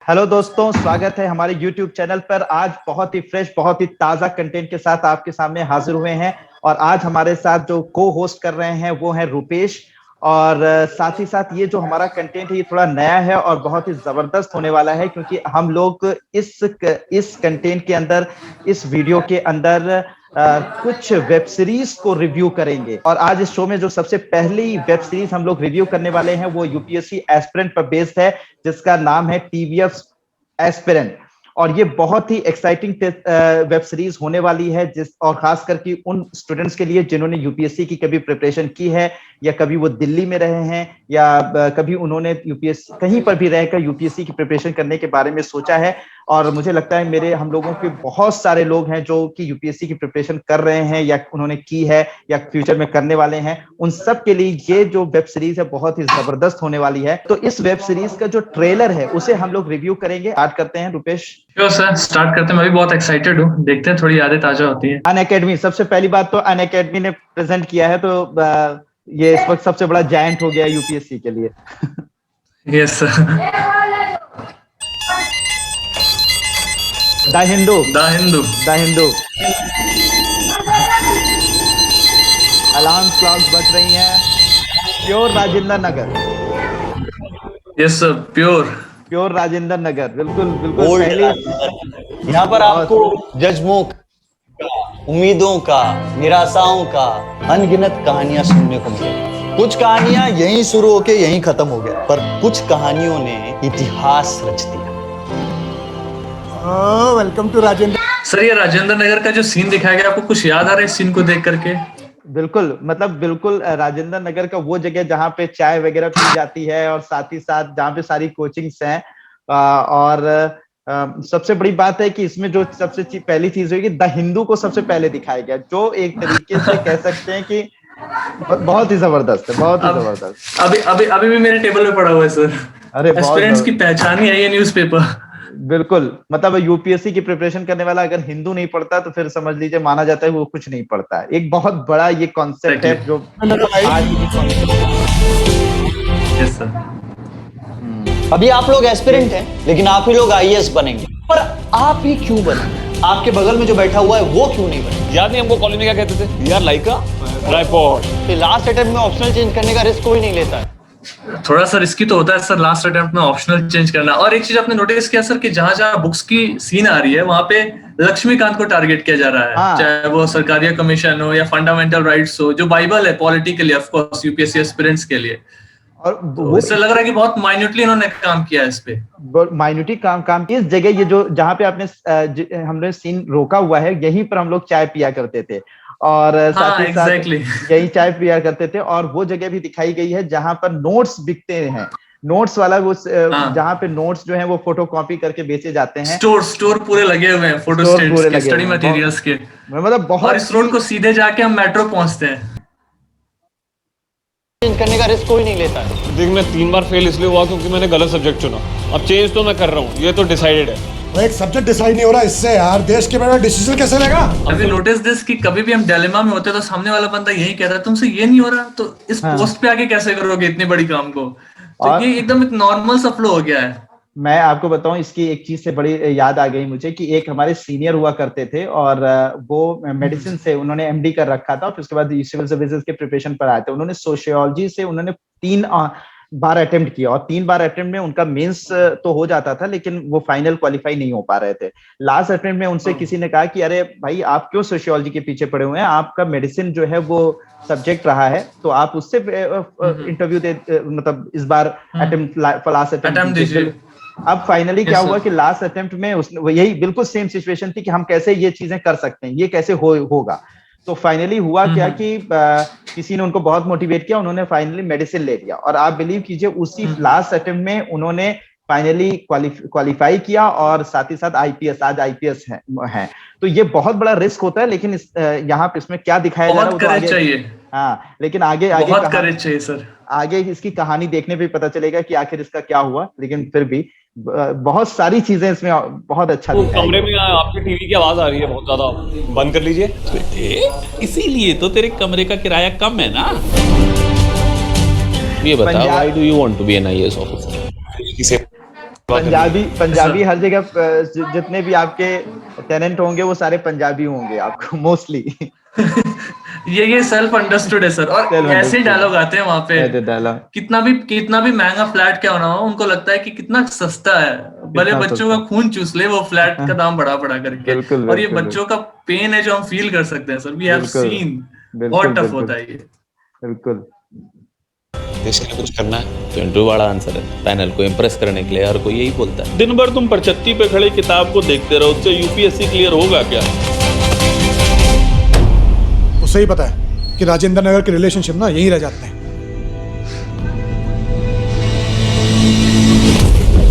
Hello दोस्तों, स्वागत है हमारे YouTube चैनल पर। आज बहुत ही फ्रेश, बहुत ही ताजा कंटेंट के साथ आपके सामने हाजिर हुए हैं। और आज हमारे साथ जो को होस्ट कर रहे हैं वो है रुपेश। और साथ ही साथ ये जो हमारा कंटेंट है ये थोड़ा नया है और बहुत ही जबरदस्त होने वाला है, क्योंकि हम लोग इस कंटेंट के अंदर, इस वीडियो के अंदर कुछ वेब सीरीज को रिव्यू करेंगे। और आज इस शो में जो सबसे पहली वेब सीरीज हम लोग रिव्यू करने वाले हैं वो यूपीएससी एस्पिरेंट पर बेस्ड है, जिसका नाम है टीवीएफ एस्पिरेंट। और ये बहुत ही एक्साइटिंग वेब सीरीज होने वाली है, और खास करके उन स्टूडेंट्स के लिए जिन्होंने यूपीएससी की कभी प्रिपरेशन की है, या कभी वो दिल्ली में रहे हैं, या कभी उन्होंने यूपीएससी कहीं पर भी रहकर यूपीएससी की प्रिपरेशन करने के बारे में सोचा है। और मुझे लगता है हम लोगों के बहुत सारे लोग हैं जो कि यूपीएससी की प्रिपरेशन कर रहे हैं, या उन्होंने की है, या फ्यूचर में करने वाले हैं। उन सब के लिए ये जो वेब सीरीज है बहुत ही जबरदस्त होने वाली है। तो इस वेब सीरीज का जो ट्रेलर है उसे हम लोग रिव्यू करेंगे। स्टार्ट करते हैं रुपेश। सर स्टार्ट करते हैं। मैं भी बहुत एक्साइटेड हूँ, देखते हैं, थोड़ी यादें ताजा होती हैं। अनअकैडमी, सबसे पहली बात तो अनअकैडमी ने प्रेजेंट किया है, तो ये इस वक्त सबसे बड़ा जायंट हो गया यूपीएससी के लिए। Yes sir. The Hindu. Alarm clocks बज रही हैं। Pure Rajendra Nagar. Yes sir, pure Rajendra Nagar, बिल्कुल बिल्कुल। पहले यहाँ पर आपको जज्बों का, उम्मीदों का, निराशाओं का अनगिनत कहानियां सुनने को मिलेगी। कुछ कहानियां यहीं शुरू होके यहीं खत्म हो गया, पर कुछ कहानियों ने इतिहास रच दिया। Welcome to Rajendra. सर, ये राजेंद्र नगर का जो सीन दिखाया गया, आपको कुछ याद आ रहा है इस सीन को देख करके? बिल्कुल, मतलब बिल्कुल राजेंद्र नगर का वो जगह जहाँ पे चाय वगैरह पी जाती है, और साथ ही साथ जहाँ पे सारी कोचिंग्स हैं। और सबसे बड़ी बात है कि इसमें जो सबसे पहली चीज होगी, द हिंदू को सबसे पहले दिखाया गया, जो एक तरीके से कह सकते हैं कि बहुत ही जबरदस्त है, बहुत ही जबरदस्त। अभी भी मेरे टेबल पे पड़ा हुआ है सर। अरे एस्पिरेंट्स की पहचान ही है ये न्यूज़पेपर। बिल्कुल, मतलब यूपीएससी की प्रिपरेशन करने वाला अगर हिंदू नहीं पढ़ता तो फिर समझ लीजिए माना जाता है वो कुछ नहीं पढ़ता है। एक बहुत बड़ा ये कॉन्सेप्ट है जो आज यस सर। अभी आप लोग एस्पिरेंट हैं, लेकिन आप ही लोग आईएएस बनेंगे। पर आप ही क्यों बने? आपके बगल में जो बैठा हुआ है वो क्यों नहीं बने? याद नहीं हमको कॉलेज में क्या कहते थे? यार लाइक अ ट्राइपॉड। लास्ट अटेम्प्ट में ऑप्शनल चेंज करने का रिस्क कोई नहीं लेता है। थोड़ा सा रिस्की तो होता है सर लास्ट अटेम्प्ट में ऑप्शनल चेंज करना। और एक चीज आपने नोटिस किया सर कि जहां जहां बुक्स की सीन आ रही है वहां पे लक्ष्मीकांत को टारगेट किया जा रहा है। हाँ। चाहे वो सरकारी कमीशन हो या फंडामेंटल राइट्स हो, जो बाइबल है पॉलिटी के लिए, ऑफ कोर्स यूपीएससी एस्पिरेंट्स के लिए। और तो इससे लग रहा है कि बहुत माइन्यूटली इन्होंने काम किया है इस पे। माइन्यूटली काम इस जगह, ये जो जहाँ पे आपने हमने सीन रोका हुआ है, यहीं पर हम लोग चाय पिया करते थे, और साथ ही साथ यही चाय पिया करते थे। और वो जगह भी दिखाई गई है जहां पर नोट्स बिकते हैं। नोट्स वाला वो जहाँ पे नोट्स जो है वो फोटो कॉपी करके बेचे जाते हैं। स्टोर पूरे लगे हुए हैं, फोटो स्टेट्स के, स्टडी मटेरियल्स के, मतलब बहुत। और इस रोड को सीधे जाके हम मेट्रो पहुंचते हैं। चेंज करने का रिस्क कोई नहीं लेता है। देख, मैं 3 बार फेल इसलिए हुआ क्योंकि मैंने गलत सब्जेक्ट चुना। अब चेंज तो मैं कर रहा हूँ, ये तो डिसाइडेड है। एक सब्जेक्ट डिसाइड नहीं हो रहा इससे यार देश के बारे में डिसीजन कैसे लेगा? अभी नोटिस दिस कि कभी भी हम डिलेमा में होते तो सामने वाला बंदा यही कहता है तुमसे ये नहीं हो रहा, तो इस पोस्ट पे आके कैसे करोगे इतनी बड़ी काम को। तो ये एकदम एक नॉर्मल सा फ्लो हो गया है। मैं आपको बताऊं, इसकी एक चीज से बड़ी याद आ गई मुझे कि एक हमारे सीनियर हुआ करते थे, और वो मेडिसिन से उन्होंने एमडी कर रखा था, फिर उसके बाद सिविल सर्विसेज के प्रिपरेशन पर आए थे। उन्होंने सोशियोलॉजी से उन्होंने 3 बार अटेम्प्ट किया, और 3 बार अटेम्प्ट में उनका मेंस तो हो जाता था, लेकिन वो फाइनल क्वालिफाई नहीं हो पा रहे थे। लास्ट अटेम्प्ट में उनसे किसी ने कहा कि अरे भाई, आप क्यों सोशियोलॉजी के पीछे पड़े हुए हैं, आपका मेडिसिन जो है वो सब्जेक्ट रहा है, तो आप उससे इंटरव्यू दे, मतलब इस बार अटेम्प्ट, लास्ट अटेम्प्ट दीजिए। अब फाइनली क्या हुआ कि लास्ट अटेम्प्ट में यही बिल्कुल सेम सिचुएशन थी कि हम कैसे ये चीजें कर सकते हैं, ये कैसे होगा। तो फाइनली हुआ क्या कि किसी ने उनको बहुत मोटिवेट किया, उन्होंने फाइनली मेडिसिन ले लिया, और आप बिलीव कीजिए उसी लास्ट अटेम्प्ट में उन्होंने फाइनली क्वालिफाई किया, और साथ ही साथ आईपीएस, आज आईपीएस है। तो ये बहुत बड़ा रिस्क होता है, लेकिन यहाँ पे इसमें क्या दिखाया जा रहा है चाहिए। हाँ, लेकिन आगे बहुत करेज चाहिए सर। आगे इसकी कहानी देखने पे पता चलेगा कि आखिर इसका क्या हुआ, लेकिन फिर भी बहुत सारी चीजें इसमें बहुत अच्छा तो कमरे में आपके टीवी की आवाज आ रही है बहुत ज्यादा, बंद कर लीजिए। बेटे, इसीलिए तो तेरे कमरे का किराया कम है ना। ये बता, why do you want to be an IAS officer? Punjabi हर जगह जितने भी आपके टेनेंट होंगे वो सारे पंजाबी होंगे आपको मोस्टली। ये सेल्फ अंडरस्टूड है सर। और ऐसे डायलॉग आते हैं वहां पे, डायलॉग कितना भी महंगा फ्लैट क्या होना हो, उनको लगता है कि कितना सस्ता है, भले बच्चों का खून चूस ले वो फ्लैट का दाम बढ़ा करके। बिल्कुल, और ये बिल्कुल, बच्चों का पेन है जो हम फील कर सकते हैं सर, वी हैव सीन, बहुत टफ होता है ये। बिल्कुल। देश के लिए कुछ करना है तो इंटरव्यू वाला आंसर है। पैनल को इम्प्रेस करने के लिए हर कोई यही बोलता है। दिन भर तुम परछत्ती पे खड़े किताब को देखते रहो, उससे यूपीएससी क्लियर होगा क्या? उसे ही पता है कि राजेंद्र नगर के रिलेशनशिप ना यहीं रह जाते हैं।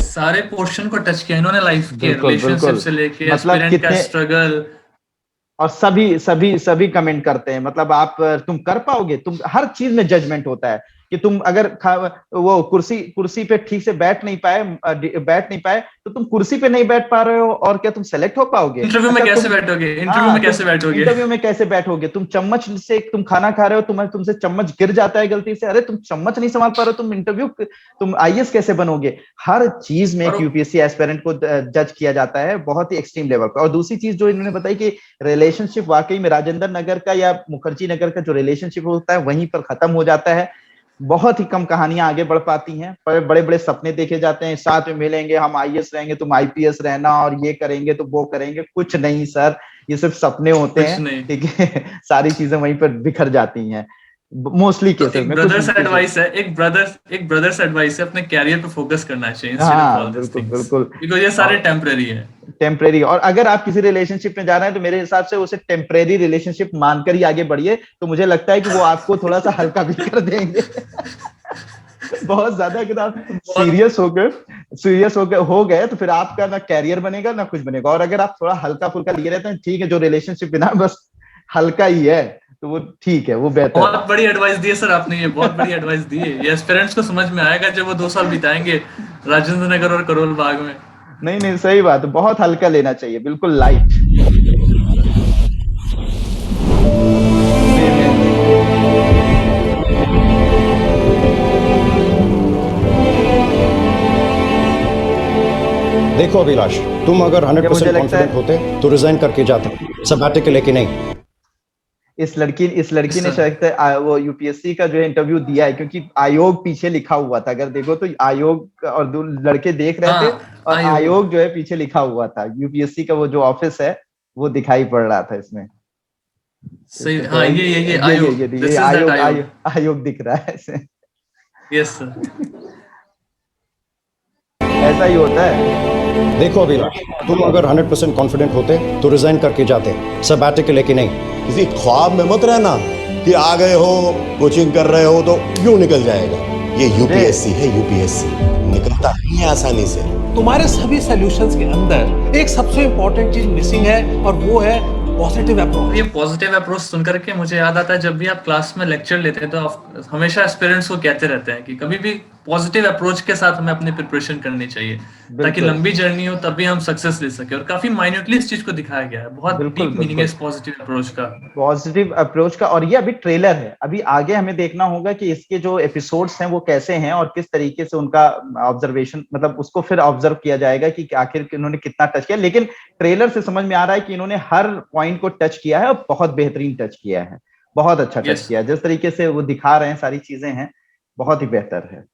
सारे पोर्शन को टच किया इन्होंने लाइफ के, बिल्कुल, रिलेशनशिप बिल्कुल। से लेके मतलब एस्पिरेंट का कितने- स्ट्रगल। और सभी कमेंट करते हैं, मतलब आप तुम कर पाओगे, तुम हर चीज में जजमेंट होता है कि तुम अगर वो कुर्सी पे ठीक से बैठ नहीं पाए तो तुम कुर्सी पे नहीं बैठ पा रहे हो और क्या तुम सेलेक्ट हो पाओगे? इंटरव्यू में कैसे बैठोगे? इंटरव्यू में कैसे बैठोगे? तुम चम्मच से तुम खाना खा रहे हो, तुमसे चम्मच गिर जाता है गलती से, अरे तुम चम्मच नहीं संभाल पा रहे हो, तुम आईएएस कैसे बनोगे? हर चीज में यूपीएससी एस्पिरेंट को जज किया जाता है बहुत ही एक्सट्रीम लेवल पर। और दूसरी चीज जो इन्होंने बताई कि रिलेशनशिप वाकई में राजेंद्र नगर का या मुखर्जी नगर का जो रिलेशनशिप होता है वहीं पर खत्म हो जाता है। बहुत ही कम कहानियां आगे बढ़ पाती हैं, बड़े बड़े सपने देखे जाते हैं, साथ में मिलेंगे, हम आईएएस रहेंगे, तुम आईपीएस रहना, और ये करेंगे तो वो करेंगे। कुछ नहीं सर, ये सिर्फ सपने होते हैं, ठीक है। सारी चीजें वहीं पर बिखर जाती हैं मोस्टली केसेस में। ब्रदर्स एडवाइस है, एक ब्रदर्स एडवाइस है, अपने कैरियर पे फोकस करना चाहिए बिल्कुल, बिकॉज़ ये सारे टेम्परेरी है। टेम्परेरी। और अगर आप किसी रिलेशनशिप में जा रहे हैं तो मेरे हिसाब से उसे टेम्परेरी रिलेशनशिप मानकर ही आगे बढ़िए, तो मुझे लगता है कि वो आपको थोड़ा सा हल्का भी कर देंगे। बहुत ज्यादा अगर आप सीरियस होकर हो गए तो फिर आपका ना कैरियर बनेगा ना कुछ बनेगा। और अगर आप थोड़ा हल्का फुल्का लिए रहते हैं, ठीक है, जो रिलेशनशिप बिना बस हल्का ही है तो वो ठीक है, वो बेहतर। बहुत बड़ी एडवाइस दी है सर आपने, ये बहुत बड़ी एडवाइस दी है। ये एस्पिरेंट्स को समझ में आएगा जब वो 2 साल बिताएंगे राजेंद्र नगर और करोल बाग में। नहीं, सही बात है, बहुत हल्का लेना चाहिए, बिल्कुल लाइट। देखो अभिलाष, तुम अगर 100% कॉन्फिडेंट होते तो रिजाइन करके जाते, सबैटिकल लेके नहीं। इस लड़की ने शायद वो यूपीएससी का जो है इंटरव्यू दिया है, क्योंकि आयोग पीछे लिखा हुआ था। अगर देखो तो आयोग और 2 लड़के देख रहे थे और आयोग जो है पीछे लिखा हुआ था। यूपीएससी का वो जो ऑफिस है वो दिखाई पड़ रहा था इसमें। सही, हाँ, ये आयोग दिख रहा है इसमें। यस सर, ऐसा ही होता है। देखो अभिलाष, तुम अगर 100% कॉन्फिडेंट होते तो रिजाइन करके जाते, सबैटिकल लेके नहीं। किसी ख्वाब में मत रहना कि आ गए हो, कोचिंग कर रहे हो तो यूं निकल जाएगा। ये यूपीएससी है, यूपीएससी निकलता नहीं है आसानी से। तुम्हारे सभी सॉल्यूशंस के अंदर एक सबसे इंपॉर्टेंट चीज मिसिंग है और वो है पॉजिटिव अप्रोच। ये पॉजिटिव अप्रोच सुनकर के मुझे याद आता है, जब भी आप क्लास में लेक्चर लेते हैं तो आप हमेशा एस्पिरेंट्स को कहते रहते हैं कि कभी भी पॉजिटिव अप्रोच के साथ हमें अपनी प्रिपरेशन करनी चाहिए, ताकि लंबी जर्नी हो तब भी हम सक्सेस ले सके। और काफी माइन्यूटली इस चीज को दिखाया गया है, बहुत डीप मीनिंग है इस पॉजिटिव अप्रोच का। और ये अभी ट्रेलर है, अभी आगे हमें देखना होगा कि इसके जो एपिसोड्स हैं वो कैसे हैं और किस तरीके से उनका ऑब्जर्वेशन, मतलब उसको फिर ऑब्जर्व किया जाएगा कि आखिर इन्होंने कितना टच किया। लेकिन ट्रेलर से समझ में आ रहा है कि इन्होंने हर पॉइंट को टच किया है और बहुत बेहतरीन टच किया है, बहुत अच्छा टच किया है। जिस तरीके से वो दिखा रहे हैं सारी चीजें हैं, बहुत ही बेहतर है।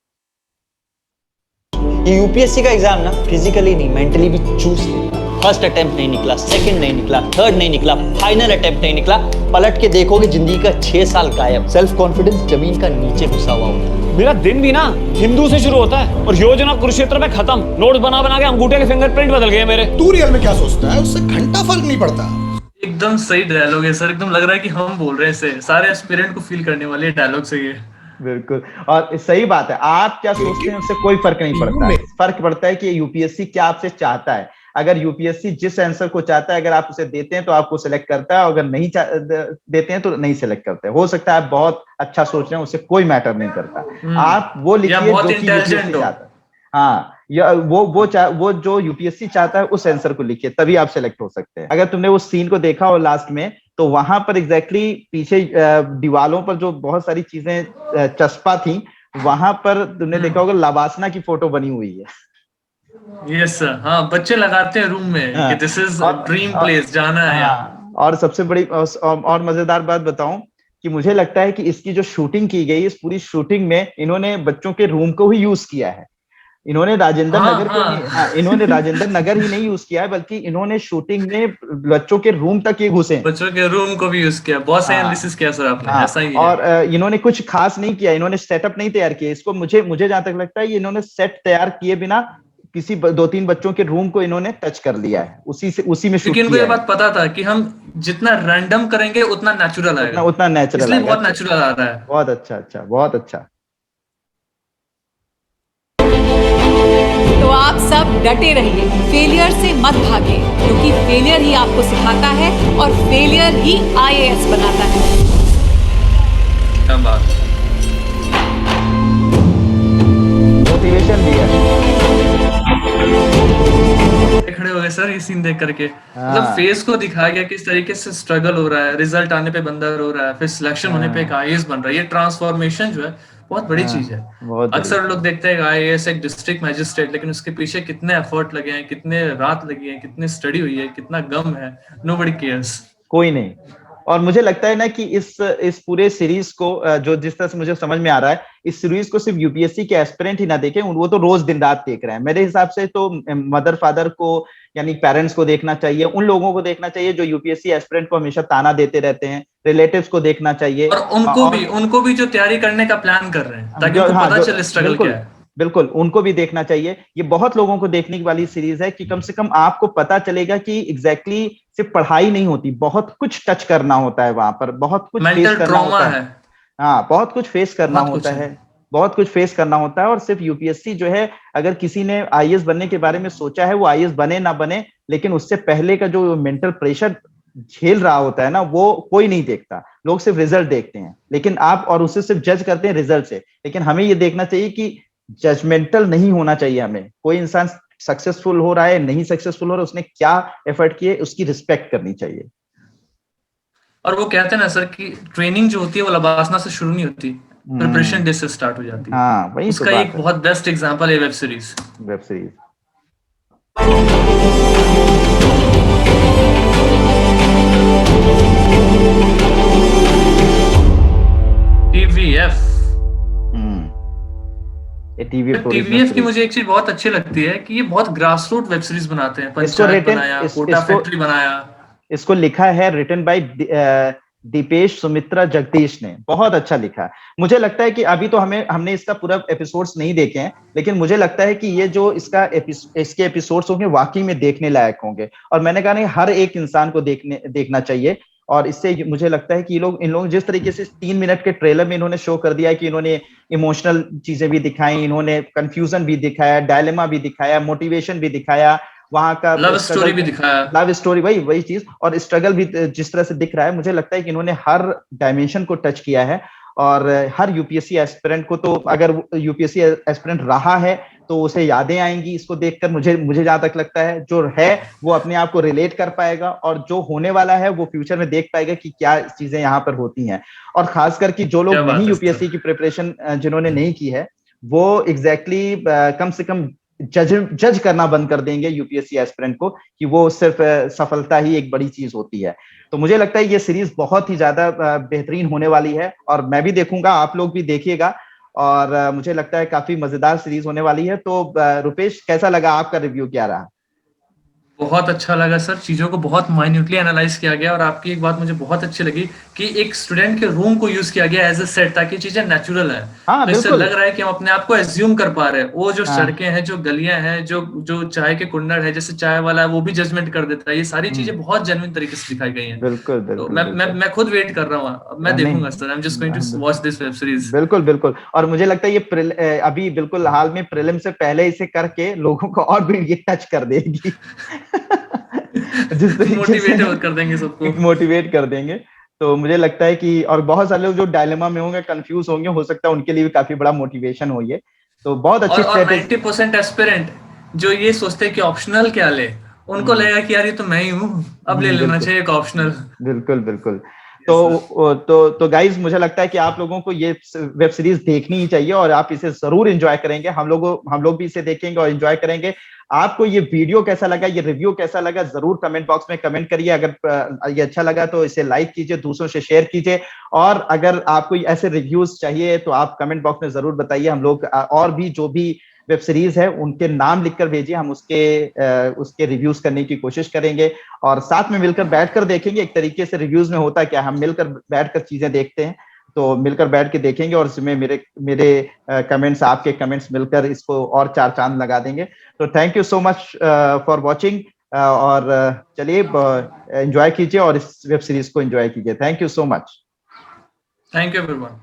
ये यूपीएससी का एग्जाम ना फिजिकली नहीं मेंटली भी चूस ले। फर्स्ट अटेम्प्ट नहीं निकला, सेकंड नहीं निकला, थर्ड नहीं निकला, फाइनल अटेम्प्ट नहीं निकला, पलट के देखोगे जिंदगी का 6 साल गायब। सेल्फ कॉन्फिडेंस जमीन का नीचे घुसा हुआ होता है। मेरा दिन भी ना हिंदू से शुरू होता है और योजना कुरुक्षेत्र में खत्म। नोट्स बना बना के अंगूठे के फिंगरप्रिंट बदल गए मेरे। तू रियल में क्या सोचता है, उससे घंटा फर्क नहीं पड़ता। एकदम सही डायलॉग है सर, एकदम लग रहा है कि हम बोल रहे हैं, सारे एस्पिरेंट को फील करने वाले डायलॉग से ये। बिल्कुल, और सही बात है, आप क्या सोचते हैं उससे कोई फर्क नहीं पड़ता। फर्क पड़ता है कि यूपीएससी क्या आपसे चाहता है। अगर यूपीएससी जिस आंसर को चाहता है, अगर आप उसे देते हैं तो आपको सिलेक्ट करता है, अगर नहीं देते हैं तो नहीं सिलेक्ट करते हैं। हो सकता है आप बहुत अच्छा सोच रहे हैं, उससे कोई मैटर नहीं करता। आप वो लिखिए जो कि यूपीएससी चाहता है। हाँ, या वो जो यूपीएससी चाहता है उस आंसर को लिखिए, तभी आप सिलेक्ट हो सकते हैं। अगर तुमने वो सीन को देखा हो लास्ट में, तो वहां पर एग्जैक्टली पीछे दीवालों पर जो बहुत सारी चीजें चस्पा थी, वहां पर तुमने देखा होगा लबासना की फोटो बनी हुई है। यस सर, हाँ बच्चे लगाते हैं रूम में हाँ, कि दिस इज और, ड्रीम और प्लेस, जाना है यहाँ। हाँ, और सबसे बड़ी और मजेदार बात बताऊं कि मुझे लगता है कि इसकी जो शूटिंग की गई, इस पूरी शूटिंग में इन्होंने बच्चों के रूम को ही यूज किया है। इन्होंने राजेंद्र हाँ नगर को नहीं, हाँ, हाँ इन्होंने राजेंद्र नगर ही नहीं यूज किया है, बल्कि इन्होंने शूटिंग में बच्चों के रूम तक ये घुसे। बच्चों के रूम को भी यूज किया, बहुत सही हाँ एनालिसिस किया सर आपने, हाँ, ऐसा ही है। और इन्होंने कुछ खास नहीं किया, इन्होंने सेटअप नहीं तैयार किया इसको। मुझे मुझे जहां तक लगता है ये इन्होंने सेट तैयार किए बिना किसी दो तीन बच्चों के रूम को इन्होंने टच कर लिया है, उसी में क्योंकि शूट इनको ये किया है। बात पता था कि हम जितना रैंडम करेंगे उतना नेचुरल उतना आएगा, उतना नेचुरल इसलिए आएगा। बहुत अच्छा, नेचुरल आ रहा है। बहुत अच्छा, अच्छा, बहुत अच्छा। तो आप सब डटे रहिए, फेलियर से मत भागिए, क्योंकि फेलियर ही आपको सिखाता है और फेलियर ही आईएएस बनाता है। क्या बात, मोटिवेशन भी है। खड़े हो गए सर ये सीन देख करके। हाँ। मतलब फेस को दिखाया गया किस तरीके से स्ट्रगल हो रहा है, रिजल्ट आने पे बंदा रो रहा है, फिर सिलेक्शन होने पे एक आईएएस बन रहा है। ये ट्रांसफॉर्मेशन जो है बहुत बड़ी हाँ, चीज है। बहुत बड़ी अक्सर चीज। लोग देखते हैं आईएएस एक डिस्ट्रिक्ट मैजिस्ट्रेट, लेकिन उसके पीछे कितने एफर्ट लगे हैं, कितने रात लगी है, कितनी स्टडी हुई है, कितना गम है, नोबडी केयर्स। कोई नहीं। और मुझे लगता है ना कि इस पूरे सीरीज को जो जिस तरह से मुझे समझ में आ रहा है, इस सीरीज को सिर्फ यूपीएससी के एस्पिरेंट ही ना देखें, वो तो रोज दिन रात देख रहे हैं। मेरे हिसाब से तो मदर फादर को, यानी पेरेंट्स को देखना चाहिए, उन लोगों को देखना चाहिए जो यूपीएससी एस्पिरेंट को हमेशा ताना देते रहते हैं, रिलेटिव्स को देखना चाहिए। और उनको भी जो तैयारी करने का प्लान कर रहे हैं, ताकि जो, उनको हाँ, पता जो, चले स्ट्रगल बिल्कुल क्या है। बिल्कुल उनको भी देखना चाहिए। ये बहुत लोगों को देखने वाली सीरीज है कि कम से कम आपको पता चलेगा कि एग्जैक्टली सिर्फ पढ़ाई नहीं होती, बहुत कुछ टच करना होता है वहां पर, बहुत कुछ फेस मेंटल करना ट्रॉमा होता है। हाँ, बहुत कुछ फेस करना बहुत कुछ होता है, बहुत कुछ फेस करना होता है। और सिर्फ यूपीएससी जो है, अगर किसी ने आईएएस बनने के बारे में सोचा है, वो आईएएस बने ना बने, लेकिन उससे पहले का जो मेंटल प्रेशर झेल रहा होता है ना, वो कोई नहीं देखता। लोग सिर्फ रिजल्ट देखते हैं, लेकिन आप और उसे सिर्फ जज करते हैं रिजल्ट से। लेकिन हमें ये देखना चाहिए कि जजमेंटल नहीं होना चाहिए हमें। कोई इंसान सक्सेसफुल हो रहा है, नहीं सक्सेसफुल हो रहा है, उसने क्या एफर्ट किए, उसकी रिस्पेक्ट करनी चाहिए। और वो कहते हैं ना सर कि ट्रेनिंग जो होती है वो लबासना से शुरू नहीं होती, प्रिपरेशन डे से स्टार्ट हो जाती है। हाँ, वही उसका तो एक बहुत बेस्ट एग्जांपल है web series. Web series TVF. TVF की मुझे एक चीज बहुत अच्छी लगती है कि ये बहुत ग्रास रूट वेब सीरीज बनाते हैं। पंचायत बनाया, कोटा फैक्ट्री बनाया। इसको लिखा है, रिटन बाय दीपेश सुमित्रा जगदीश ने, बहुत अच्छा लिखा है। मुझे लगता है कि अभी तो हमने इसका पूरा एपिसोड्स नहीं देखे हैं, लेकिन मुझे लगता है कि ये जो इसके एपिसोड्स होंगे वाकई में देखने लायक होंगे। और मैंने कहा नहीं, हर एक इंसान को देखना चाहिए। और इससे मुझे लगता है कि इन लोग जिस तरीके से 3 मिनट के ट्रेलर में इन्होंने शो कर दिया है कि इन्होंने इमोशनल चीजें भी दिखाई, इन्होंने कंफ्यूजन भी दिखाया, डायलेमा भी दिखाया, मोटिवेशन भी दिखाया, वहां का लव स्टोरी भी दिखाया, लव स्टोरी, वही चीज, और स्ट्रगल भी जिस तरह से दिख रहा है। मुझे लगता है कि इन्होंने हर डायमेंशन को टच किया है। और हर यूपीएससी एस्पिरेंट को, तो अगर यूपीएससी एस्पिरेंट रहा है तो उसे यादें आएंगी इसको देखकर। मुझे जहां तक लगता है जो है वो अपने आप को रिलेट कर पाएगा, और जो होने वाला है वो फ्यूचर में देख पाएगा कि क्या चीजें यहाँ पर होती हैं। और खासकर कि जो लोग नहीं यूपीएससी की प्रिपरेशन जिन्होंने नहीं की है, वो एग्जैक्टली कम से कम जज करना बंद कर देंगे यूपीएससी एस्पिरेंट को कि वो सिर्फ सफलता ही एक बड़ी चीज होती है। तो मुझे लगता है ये सीरीज बहुत ही ज्यादा बेहतरीन होने वाली है, और मैं भी देखूंगा, आप लोग भी देखिएगा। और मुझे लगता है काफी मजेदार सीरीज होने वाली है। तो रुपेश, कैसा लगा, आपका रिव्यू क्या रहा? बहुत अच्छा लगा सर, चीजों को बहुत माइन्यूटली एनालाइज किया गया। और आपकी एक बात मुझे बहुत अच्छी लगी कि एक स्टूडेंट के रूम को यूज किया गया एज ए सेट, ताकि चीजें नेचुरल है। हाँ, तो इससे लग रहा है कि हम अपने आप को एज्यूम कर पा रहे हैं। वो जो सड़कें हैं, जो गलियां हैं, जो चाय के कुन्नड़ है, जैसे चाय वाला है वो भी जजमेंट कर देता है। ये सारी चीजें बहुत जेन्युइन तरीके से दिखाई गई हैं। बिल्कुल, तो मैं खुद वेट कर रहा हूँ, मैं देखूंगा sir. I am just going to watch this web series. बिल्कुल। और मुझे लगता है ये अभी बिल्कुल हाल में प्रीलिम से पहले इसे करके लोगों को और भी ये टच कर देगी। मोटिवेट कर देंगे सबको, मोटिवेट कर देंगे। तो मुझे लगता है कि, और बहुत सारे लोग जो डायलेमा में होंगे, कंफ्यूज होंगे, हो सकता है उनके लिए भी काफी बड़ा मोटिवेशन हो ये। तो बहुत अच्छी और 90% एस्पिरेंट जो ये सोचते हैं कि ऑप्शनल क्या ले, उनको लगेगा कि यार ये तो मैं ही हूँ, अब ले लेना चाहिए एक ऑप्शनल। बिल्कुल। तो गाइज मुझे लगता है कि आप लोगों को ये वेब सीरीज देखनी ही चाहिए और आप इसे जरूर एंजॉय करेंगे। हम लोग भी इसे देखेंगे और एंजॉय करेंगे। आपको ये वीडियो कैसा लगा, ये रिव्यू कैसा लगा, जरूर कमेंट बॉक्स में कमेंट करिए। अगर ये अच्छा लगा तो इसे लाइक कीजिए, दूसरों से शेयर कीजिए, और अगर आपको ऐसे रिव्यूज चाहिए तो आप कमेंट बॉक्स में जरूर बताइए। हम लोग और भी जो भी वेब सीरीज है उनके नाम लिखकर भेजिए, हम उसके रिव्यूज करने की कोशिश करेंगे और साथ में मिलकर बैठकर देखेंगे। एक तरीके से रिव्यूज में होता क्या, हम मिलकर बैठकर चीजें देखते हैं, तो मिलकर बैठ के देखेंगे और इसमें मेरे कमेंट्स, आपके कमेंट्स मिलकर इसको और चार चांद लगा देंगे। तो thank you so much for watching, और चलिए एंजॉय कीजिए और इस वेब सीरीज को एंजॉय कीजिए। Thank you so much. Thank you everyone.